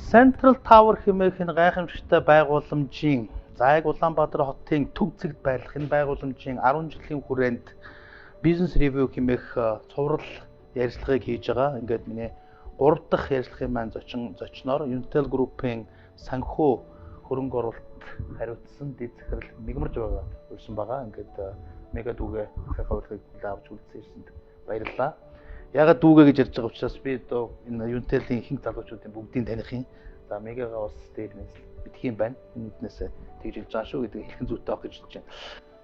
Central Tower хэмээх энэ гайхамшигтай байгууламжийн Зайг Улаанбаатар хотын төв зэгт байрлах энэ байгууламжийн 10 жилийн хүрээнд бизнес ревю хэмээх цуврал ярилцлагыг хийж байгаа. Ингээд миний 3 дахь ярилцлагын маань зочноор Unitel Group-ийн санхүү хөрөнгө оруулалт хариуцсан дэд захирал Мигмарж байгаа үлсэн байгаа. Ингээд мега дүүгээ хаврахыг авч үлдсэн ирсэнд баярлалаа. Ягаад дүүгээ гэж ярьж байгаа учраас би одоо энэ Unitel-ийн ихэнх залуучуудын бүгдийг таних юм. За мегагаа бас дээрнээс битгий юм байна. Энэднээс тэгж хэлж байгаа шүү гэдэг хэлхэн зүйтэй авах гэж хэлж байна.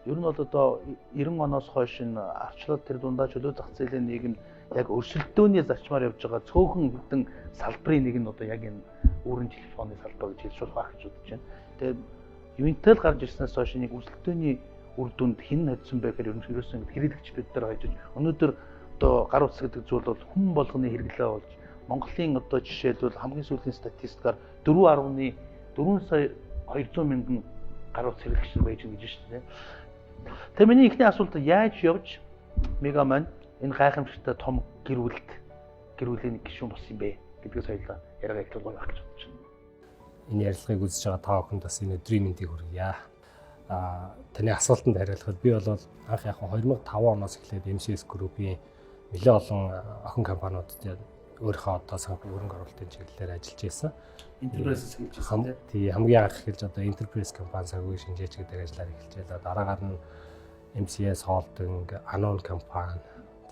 Ер нь бол одоо 90 оноос хойш энэ арчлал тэр дундаа чөлөө зах зээлийн нийгэм яг өрсөлдөөний зарчмаар явж байгаа цөөхөн хэдэн салбарын нэг нь одоо яг энэ өөрийн телефоны салбар гэж хэлж болох гэж бодож байна. Тэгээд Unitel гарч ирснээс хойш нэг өрсөлдөөний үр дүнд хэн хоцсон бэ гэхээр ерөнхийдөө хэрэглэгч бид нар хойж өнөөдөр одоо гар утас гэдэг зүйл бол хүн болгоны хэрэглээ болж Монголын одоо жишээлбэл хамгийн сүүлийн статистикаар 4.4 сая 200 мянган гар утас хэрэглэгч байж байгаа гэж байна. Тэгээ миний ихний асуулт яаж явж Мегаман энэ гайхамшигтай том гэрүүлийн гишүүн болсон юм бэ гэдгээс хоёулаа яриагаа эхлүүлж байгаа гэж бодож байна. Энэ ярилцлагыг үзэж байгаа та бүхэнд бас энэ өдрийн мэндийг хүргье. Таны асуултанд хариулахад би бол анх яг 2005 оноос эхлээд MCS Group-ийн нэлээд олон охин компаниудад өөрийнхөө одоо санхүү хөрөнгө оруулалтын чиглэлээр ажиллаж байсан. Enterprise гэж хэлсэн тийм хамгийн анх эхэлж одоо Enterprise компани санхүү шинжээч гэдэг ажлаар эхэлжээ. Дараагаар нь MCS Holding, Anon компани,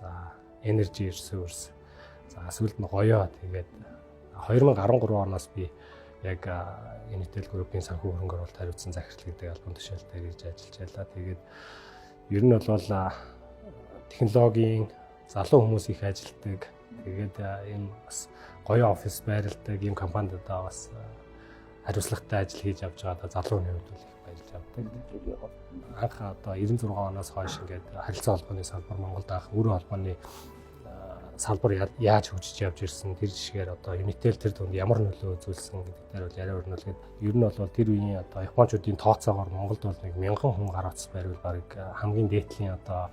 за Energy Resource, за сүүлд нь Гоёо тэгээд 2013 оноос би яг Unitel Group-ийн санхүү хөрөнгө оруулалт хариуцсан захирал гэдэг албан тушаалтаар ирж ажиллаж байлаа. Тэгээд ер нь бол технологийн залуу хүмүүс их ажилладаг. Тэгээд энэ бас гоё офис байрладаг ийм компанид одоо бас хариуцлагатай ажил хийж явж байгаа залууны хувьд бол их баярлж авдаг. Анх одоо 96 оноос хойш ингээд харилцаа холбооны салбар Монголд анх өрөө холбооны салбар яаж хөгжиж явж ирсэн тэр жишгээр одоо Unitel тэр дунд ямар нөлөө үзүүлсэн гэдэг дээр бол яриа өрнөлгээд ер нь бол тэр үеийн одоо Япончуудын тооцоогоор Монголд бол нэг 1000 хүн гар утас байрвал баг хамгийн дээдлийн одоо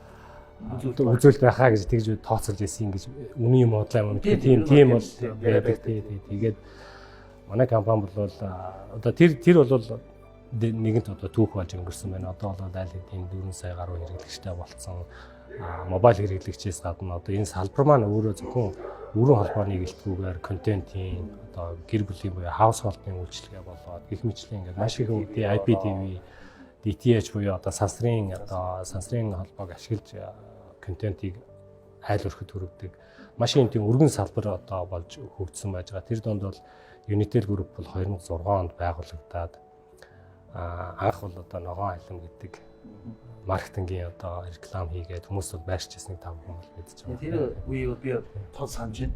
үзүүлэлт байхаа гэж тэгж тооцоолж ирсэн гэж үний юм бодлоо юм. Тийм бол байдаг. Тэгээд манай компани бол одоо тэр бол нэгэнт одоо түүх болж өнгөрсөн байна. Одоо бол аль хэдийн 4 сая гаруй хэрэглэгчтэй болцсон. Мобайл хэрэглэгчээс гадна одоо энэ салбар маань өөрөө зөвхөн өргөн холбооны гэлтгүүгээр контентын одоо гэр бүлийн буюу хаусхолтын үйлчилгээ болоод гэх мэтчлэн ингээд маш их үүдээ IPTV, DTH буюу одоо сансрын холбоог ашиглаж контентыг айл өрхөд хүргэдэг маш их тийм өргөн салбар одоо болж хөгжсөн байж байгаа. Тэр донд бол Unitel Group бол 2006 онд байгуулагдаад анх бол одоо ногоон алим гэдэг маркетингийн одоо реклам хийгээд хүмүүс бол байрч ирснийг тав хүн бол мэдчихэж байгаа. Тэр үеийг би тод санаж байна.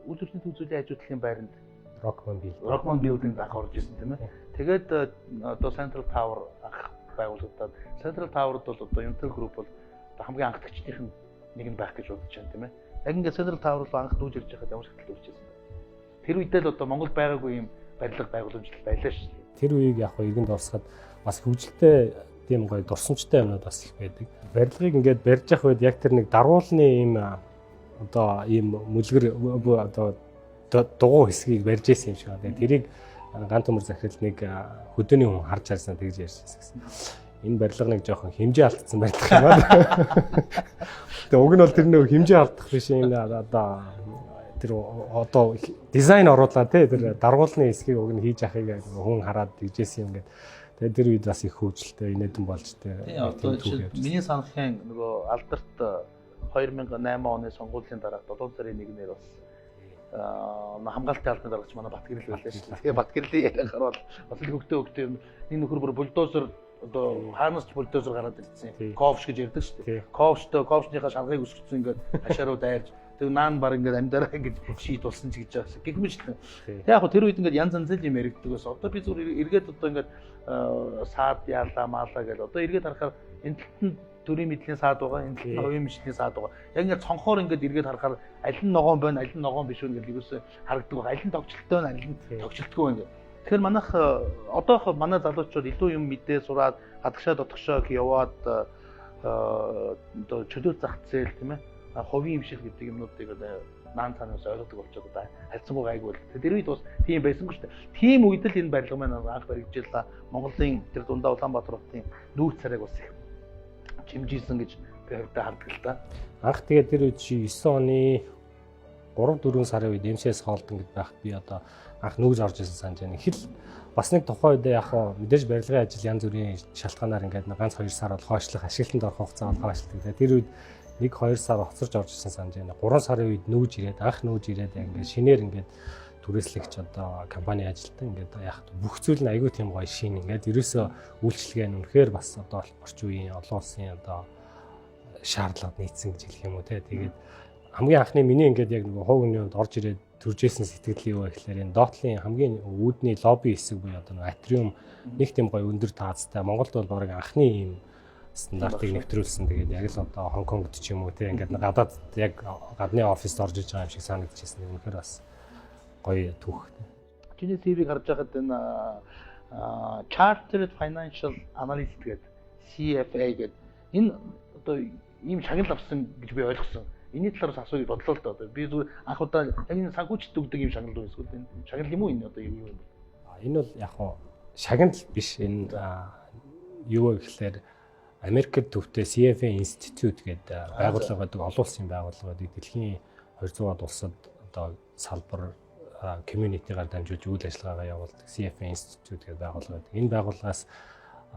Үйлдвэрлэлийн төвзүүлийн ажуудлын байранд Rockman Building дах орж ирсэн тийм ээ. Тэгээд одоо Central Tower анх байгуулагдаад Central Tower-д бол одоо Unitel Group бол хамгийн анхдагчдын нэг нь байх гэж бодож байна тийм ээ. Яг ингээд Central Tower бол анх дүүж ирж байхад ямар сэтгэл төрж байсан бэ? Тэр үедээ л одоо Монголд байгаагүй юм барилга байгууламж байлаа шүү дээ. Тэр үеийг яг иргэнд орсоход бас хөгжилтэй тийм гоё дурсамжтай юмнууд бас их байдаг. Барилгыг ингээд барьж явах үед яг тэр нэг даргуулны ийм одоо ийм мүлгэр одоо дугуй хэсгийг барьж ирсэн юм шиг байна. Тэрийг ганц төмөр захирал нэг хөдөөний хүн харж харсан тэгж ярьсан гэсэн. Энэ барилга нэг жоохон хэмжээ алдсан барилга юм байна. Тэгээ уг нь бол тэр нэг хэмжээ алдах биш юм одоо тэр одоо дизайн оруулаа тий тэр даргуулны хэсгийг уг нь хийж ахыг хүн хараад тэгжсэн юм гээд тэгээд тэр үед бас их хөвжөлтэй инээдэн болж тий одоо миний санахын нөгөө алдарт 2008 оны сонгуулийн дараа 7 сарын 1-ээр бас хамгаалтын албаны даргач манай Батгэрэл байлаа шүү дээ. Тэгээ Батгэрлийн яриахаар бол бас л хөгтөө юм энэ нөхөр бүр бульдозер одоо хаанаас ч бульдозер гараад ирсэн. Ковш гэж ярьдаг шүү дээ. Ковшныхаа шалгыг өсгөцсөн ингээд хашааруу дайрж тэг наан баг ингээд амьдараа ингээд шийд болсон ч гэж байгаа. Гэгмэж шүү дээ. Тэг яг хөө тэр үед ингээд янз янзын юм яригддаг ус. Одоо би зүгээр эргээд одоо ингээд саад яалаа маалаа гэж одоо эргээд харахаар энэ талд төрийн мэдлийн саад байгаа, энэ талд хувийн мэдлийн саад байгаа. Яг ингээд цонхоор ингээд эргээд харахаар аль нь ногоон байна, аль нь ногоон биш үү ингээд юусэн харагддаг байна. Аль нь тогтчлолтой байна, аль нь тогтчлтгүй байна гэх. Тэгэхээр манайх одоох манай залуучууд илүү юм мэдээ сураад гадагшаа дотгошоо яваад одоо чөлөө зах зээл тийм ээ хувийн юм шиг гэдэг юмнуудыг одоо наан цаанаас ойлгодог болчиход одоо харьцангуй гайгүй бол. Тэр үед бас тийм байсангүй шүү дээ. Тийм үед л энэ барилга маань анх баригдчихлаа. Монголын тэр дундаа Улаанбаатар хотын нүүр царайг бас их чимжижсэн гэж би хавьдаа хардаг л да. Анх тэгээд тэр үед 9 оны 3-4 сарын үед MCS хоолтон гэд байхад би одоо анх нүүж орж ирсэн санаж байна. Хэл бас нэг тухайн үед яг хоо мэдээж барилгын ажил янз бүрийн шалтгаанаар ингээд ганц 2 сар бол хойшлох ашиглалтанд орох хугацаа бол хойшлдог. Тэр үед 1-2 сар хоцорч орж ирсэн санаж байна. 3 сарын үед нүүж ирээд анх нүүж ирээд ингээд шинээр ингээд түрээслэгч одоо компани ажилтан ингээд яг бүх зүйл нь аягүй тийм гоё шин ингээд ерөөсөө үйлчлэгээ нь үнэхээр бас одоо орчин үеийн олон улсын одоо шаардлага нийцсэн гэж хэлэх юм уу те. Тэгээд хамгийн анхны миний ингээд яг нэг хуугийн юмд орж ирээд төржсэн сэтгэл юу вэ гэхээр энэ доотлын хамгийн үүдний лобби хэсэг буюу одоо атриум нэг тийм гоё өндөр таацтай Монголд бол бараг анхны ийм стандартыг нэвтрүүлсэн. Тэгээд яг л одоо Хонконгд ч юм уу те ингээд гадаад яг гадны оффист орж иж байгаа юм шиг санагдчихсэн. Үнэхээр бас гоё түүх. Чиний CV-г харж байхад энэ Chartered Financial Analyst гэдэг CFA гэдэг энэ одоо ийм шагнал авсан гэж би ойлгосон. Энийн талаас асууж бодлоо л да. Би зүгээр анх удаа яг энэ санхүүжилт өгдөг юм шагнал үү эсвэл энэ шагнал юм уу энэ одоо юу юм бэ? Энэ бол яг хоо шагнал биш. Энэ юу вэ гэхээр Америкт төвтэй CFA Institute гэдэг байгууллага байдаг, олон улсын байгууллага байдаг. Дэлхийн 200-аад улсад одоо салбар community-гаар дамжуулж үйл ажиллагаагаа явуулдаг CFA Institute гэдэг байгууллага байдаг. Энэ байгууллагаас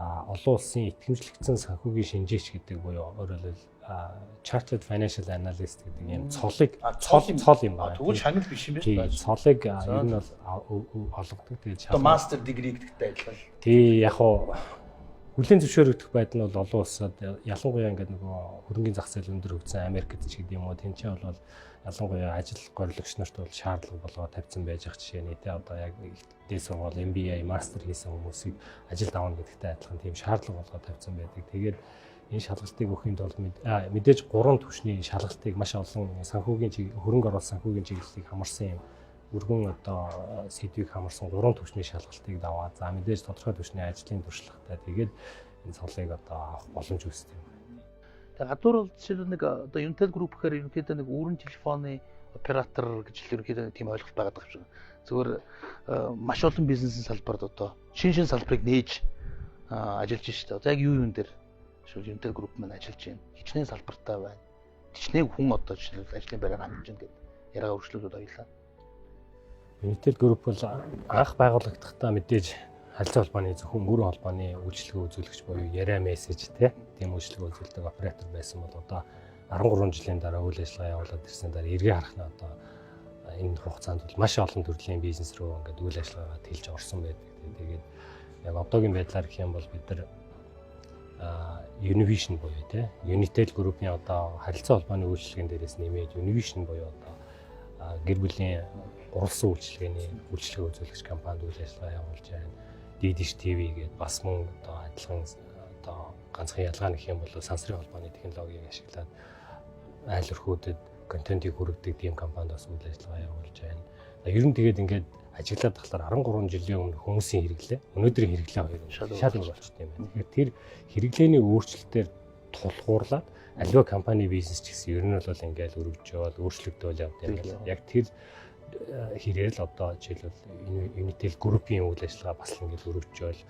олон улсын итгэмжлэгдсэн санхүүгийн шинжээч гэдэг буюу өөрөөр хэлбэл Chartered Financial Analyst гэдэг юм цолыг цол юм байна. Тэгвэл шагнал биш юм байна. Цолыг ер нь бол олгодог. Тэгээд одоо master degree гэдэгтэй адилхан. Тий яг хуу хүлээн зөвшөөрөгдөх байдал нь бол олон улсад ялангуяа ингээд нөгөө хөрөнгөний зах зээл өндөр хөгжсөн Америкт ч гэдэг юм уу тэнцээ бол ялангуяа ажил гориглогч нарт бол шаардлага болгоод тавьсан байж ах жишээ нь тэ одоо яг дээд сургууль MBA мастер хийсэн хүмүүсийг ажилд авах гэдэгтэй адилхан тийм шаардлага болгоод тавьсан байдаг. Тэгээд энэ шалгалтыг өгөхийн тулд мэдээж 3 түвшний шалгалтыг маш олон санхүүгийн хөрөнгө оруулалт санхүүгийн чиглэлийг хамарсан юм өргөн одоо сэдвийг хамарсан 3 түвшний шалгалтыг даваад за мэдээж тодорхой түвшний ажлын туршлагатай тэгээд энэ цолыг одоо авах боломж үүсдэг юм. Тэгээ гадуур бол жишээл нэг одоо Unitel Group гэхээр ерөнхийдөө нэг үүрэн телефоны оператор гэж л ерөнхийдөө тийм ойлголт байгаа даа юм шиг. Зөвхөн маш олон бизнесийн салбарт одоо шин салбарыг нээж ажиллаж шүү дээ. Одоо яг юу дээр Unitel Group маань ажиллаж байна. Хичнээн салбартай байна. Хичнээн хүн одоо жишээл ажлын байраа хангаж байна гэдэг яриа өршлөлүүд ойлаа. Unitel Group бол анх байгуулагдахтаа мэдээж харилцаа холбооны зөвхөн мөрөн холбооны үйлчлэгээ үзүүлэгч буюу яриа мессеж тийм үйлчлэгээ үзүүлдэг оператор байсан бол одоо 13 жилийн дараа үйл ажиллагаа явуулаад ирсэн дараа эргээ харах нь одоо энэ хугацаанд бол маш олон төрлийн бизнес рүү ингээд үйл ажиллагаагаа тэлж орсон байдаг. Тэгээд яг одоогийн байдлаар гэх юм бол бид нар Univision буюу Unitel Group-ийн одоо харилцаа холбооны үйлчлэгээн дээрээс нэмээд Univision буюу одоо гэр бүлийн уралсан үйлчлэгээний үйлчлэгээ үзүүлэгч компанид үйл ажиллагаа явуулж байна. Dish TV гэдэг бас мөн одоо адилхан одоо ганцхан ялгаа нэх юм бол сансрын холбооны технологиг ашиглаад айл өрхүүдэд контентийг хүргэдэг тийм компанид бас үйл ажиллагаа явуулж байна. Ер нь тэгээд ингээд ажиглаад тахлаар 13 жилийн өмнө хүмүүсийн хэрэглээ, өнөөдрийн хэрэглээ хоёр шал өөр болчихсон юм байна. Тэгэхээр тэр хэрэглээний өөрчлөлтөөр тулгуурлаад аливаа компани бизнес ч гэсэн ер нь бол ингээд өргөжөөл, өөрчлөгдөөл явдаг юм байна. Яг тэр хэрээр л одоо жишээлбэл Unitel Group-ийн үйл ажиллагаа бас ингээд өргөжөөл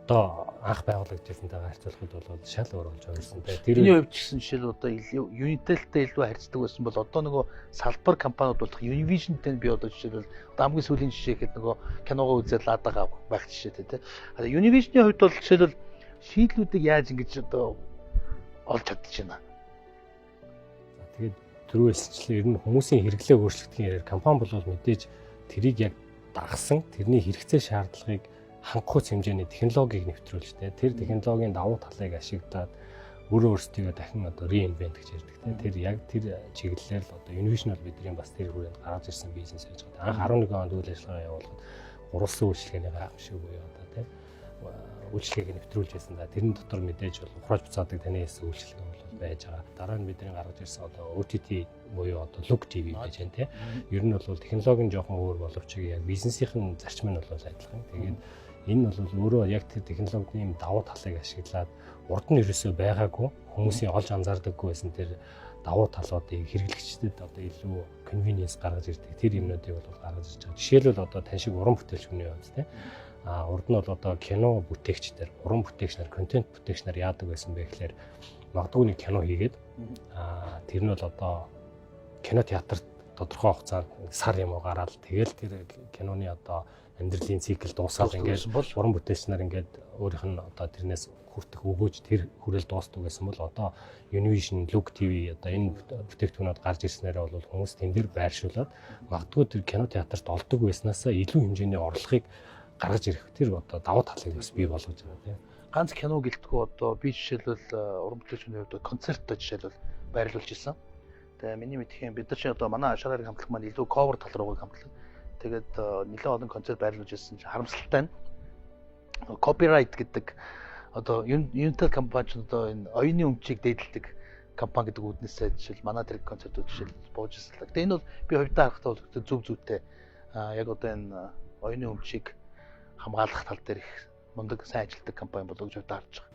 одоо анх байгуулагдсантайгаа харьцуулахад бол шал өөр болж ирсэн. Тэрний хувьд ч гэсэн жишээл одоо Unitel-тэй илүү харьцдаг байсан бол одоо нөгөө салбар компаниуд болох Univision-тэй би одоо жишээлбэл хамгийн сүүлийн жишээ гэхэд нөгөө киногоо үзээд лаадаага байх жишээтэй тийм. Univision-ийн хувьд бол жишээлбэл шийдлүүдийг яаж ингэж одоо олж чадчихна. Тэгээд түрүүсчлээ ер нь хүмүүсийн хэрэглээ өөрчлөгдөхийн ярээр компани бол мэдээж тэрийг яг дагсан тэрний хэрэгцээ шаардлагыг хангах хэмжээний технологиг нэвтрүүлж тэр технологийн давуу талыг ашиглаад өөрөөсөө дахин одоо reinvent гэж ярьдаг тэр яг тэр чиглэлээр л одоо Univision бол бидний бас тэр хүрээнд гаргаж ирсэн бизнес байж байгаа. Анх 11 онд үйл ажиллагаа явуулахад уралсан үйлчлэгээний гайхамшиг буюу одоо үйлчлэгийг нэвтрүүлж байсан да. Тэрэн дотор мэдээж бол ухрааж буцаадаг таны хэлсэн үйлчлэг бол байж байгаа. Дараа нь бидний гаргаж ирсэн одоо OTT буюу одоо Look TV байж байна тийм. Ер нь бол технологийн жоохон өөр боловч яг бизнесийн зарчим нь бол адилхан. Тэгээд энэ бол өөрөө яг тэр технологийн давуу талыг ашиглаад урд нь ерөөсөө байгаагүй хүмүүсийн олж анзаардаггүй байсан тэр давуу талуудыг хэрэглэгчдэд одоо илүү convenience гаргаж ирдэг тэр юмнуудыг бол гаргаж ирж байгаа. Жишээлбэл одоо тань шиг уран бүтээлч хүний хувьд тийм урд нь бол одоо кино бүтээгчдэр, уран бүтээгчнэр, контент бүтээгчнэр яадаг байсан бэ гэхээр магадгүй нэг кино хийгээд тэр нь бол одоо кино театрт тодорхой хугацаанд сар юм уу гараад тэгэл тэр киноны одоо амьдралын цикл дуусаад ингээд уран бүтээлч нар ингээд өөрийнх нь одоо тэрнээс хүртэх өгөөж тэр хүрэл дуустдаг гэсэн бол одоо Univision, Look TV одоо энэ бүтээгдэхүүнүүд гарч ирснээр бол хүмүүс тэн дээр байршуулад магадгүй тэр кино театрт олдог байснаасаа илүү хэмжээний орлогыг гаргаж ирэх тэр одоо давуу талыг бас бий болгож байгаа тийм. Ганц кино гэлтгүй одоо би жишээлбэл уран бүтээлчний хувьд концерттой жишээлбэл байрлуулж ирсэн. Тэгээ миний мэдхийн бид нар чи одоо манай ашраар хамтлаг маань илүү cover тал руугаа хамтлаг. Тэгээд нэлээд олон концерт байрлуулж ирсэн чи харамсалтай нь copyright гэдэг одоо Unitel компани ч одоо энэ оюуны өмчийг дээдэлдэг компани гэдэг үднээсээ жишээл манай тэр концертууд жишээл бууж ирсэн. Гэтэ энэ бол би хувьдаа харахтаа бол зөв зүйтэй яг одоо энэ оюуны өмчийг хамгаалах тал дээр их мундаг сайн ажилладаг компани болов гэж хувьдаа харж байгаа.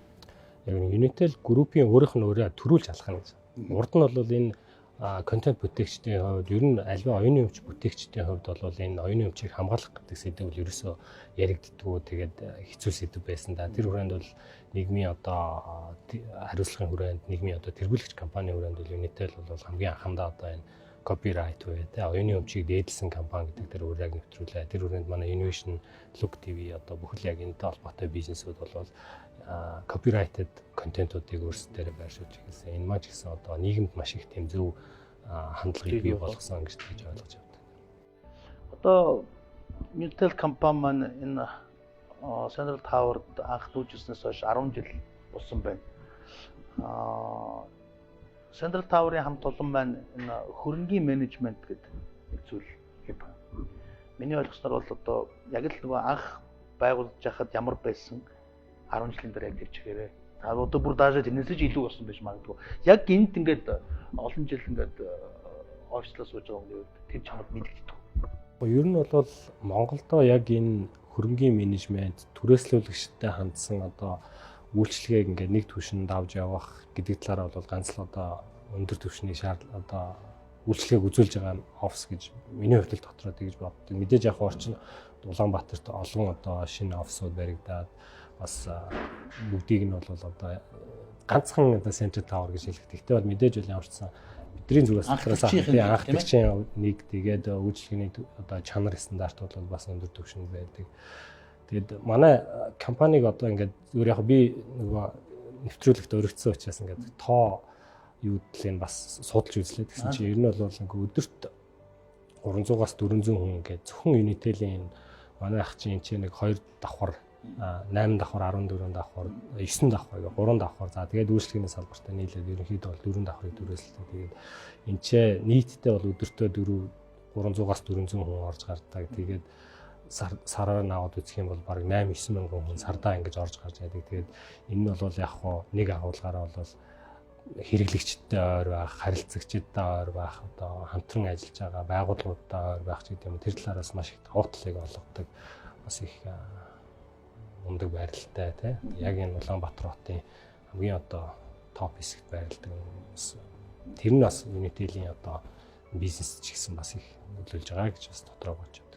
Яг Unitel группийн өөрийнх нь өөрөө төрүүлж алхах гэж. Урд нь бол энэ контент бүтээгчдийн хувьд ер нь альва оюуны өмч бүтээгчдийн хувьд бол энэ оюуны өмчийг хамгаалах гэдэг сэдв бол ерөөсөө яригддаггүй тэгээд хэцүү сэдв байсан да. Тэр хүрээнд бол нийгмийн одоо хариуцлагын хүрээнд нийгмийн одоо тэргүүлэгч компани хүрээнд бол Unitel бол хамгийн анхандаа одоо энэ copyright үе тэ оюуны өмчийг дээдлсэн компани гэдэг дээр өөрөө нэвтрүүлээ. Тэр хүрээнд манай Univision, Look TV одоо бүхэл яг энэтэй холбоотой бизнесүүд бол copyrighted контентуудыг өөрсдөө байршуулж ирсэн. Энэ маань ч гэсэн одоо нийгэмд маш их тэм зөв хандлагыг бий болгосон гэж ойлгож байна. Одоо Unitel компани маань энэ Central Tower-д анх нүүжснээс хойш 10 жил болсон байна. Central Tower-ын хамт олон маань энэ хөрөнгийн менежмент гэдэг нэг зүйл хийв. Миний ойлгосноор бол одоо яг л нөгөө анх байгуулж байхад ямар байсан 10 жилийн дараа яг тэр чигээрээ. Одоо бүр даашаа тэрнээс ч илүү болсон байж магадгүй. Яг гинт ингээд олон жил ингээд офислоо сууж байгаа юм тэр чамд мэдэгддэг. Ер нь бол Монголдо яг энэ хөрөнгийн менежмент түрээслүүлэгчтэй хандсан одоо үйлчлэгийг ингээд нэг түвшинд авч явах гэдэг талаараа бол ганц л одоо өндөр түвшний шаардлага одоо үйлчлэгийг үзүүлж байгаа офис гэж миний хувьд л дотроо тэгж боддог. Мэдээж яг орчин Улаанбаатарт олон одоо шинэ офисууд баригдаад бас бүгдийг нь бол одоо ганцхан одоо Central Tower гэж хэлэх. Гэхдээ бол мэдээж бол ямарчсан бидний зүгээс анхдагчийн нэг тэгээд үйлчлэгээний одоо чанар стандартууд бол бас өндөр түвшинд байдаг. Тэгээд манай компаниг одоо ингээд зүгээр яг би нөгөө нэвтрүүлэгт өргөцсөн учраас ингээд тоо юудлыг бас судалж үзлээ гэсэн чинь ер нь бол ингээд өдөрт 300-аас 400 хүн ингээд зөвхөн Unitel-ийн манай ах чинь нэг 2 давхар 8 давхар 14 давхар 9 давхар гэх 3 давхар за тэгээд үйлчлэгээний салбартаа нийлээд ерөнхийдөө бол 4 давхрыг дөрөөлсөн. Тэгээд энэ ч нийтдээ бол өдөртөө 300-аас 400 хүн орж гардаг. Тэгээд сараар наваад үзэх юм бол бараг 8-9 мянган хүн сардаа ингэж орж гарч байдаг. Тэгээд энэ нь бол яг хоо нэг агуулгаараа бол хэрэглэгчтэй ойр байх, харилцагчдтай ойр байх, одоо хамтран ажиллаж байгаа байгууллагуудтай ойр байх ч гэдэг юм. Тэр талаараас маш их давуу талыг олгодог. Бас их мундаг байралтай тий. Яг энэ Улаанбаатар хотын хамгийн одоо топ хэсэгт байрладаг хүмүүс. Тэр нь бас Unitel-ийн одоо бизнес ч гэсэн бас их нөлөөлж байгаа гэж бас дотроо бодож байна.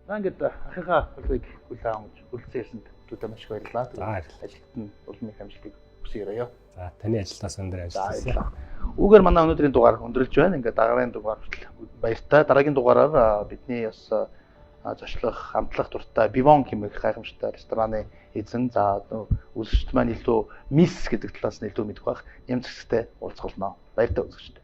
За ингээд ахыгаа хөлийг хүлээн авч үлдсээрсэнд бүгдээ маш их баярлалаа. За ажилт нь улмын амжилтыг хүсье. За таны ажилтаас өндөр ажилласан. Үүгээр манай өнөөдрийн дугаар өндөрлж байна. Ингээд дараагийн дугаар хүртэл баяртай. Дараагийн дугаараар бидний бас зочлох, хамтлах дуртай Bivon хэмээх гайхамшигтай рестораны эзэн за үзэгчд маань илүү мисс гэдэг талаас нь илүү мэдэх бах юм зэгстэй уулзах болно. Баяртай үзэгчд.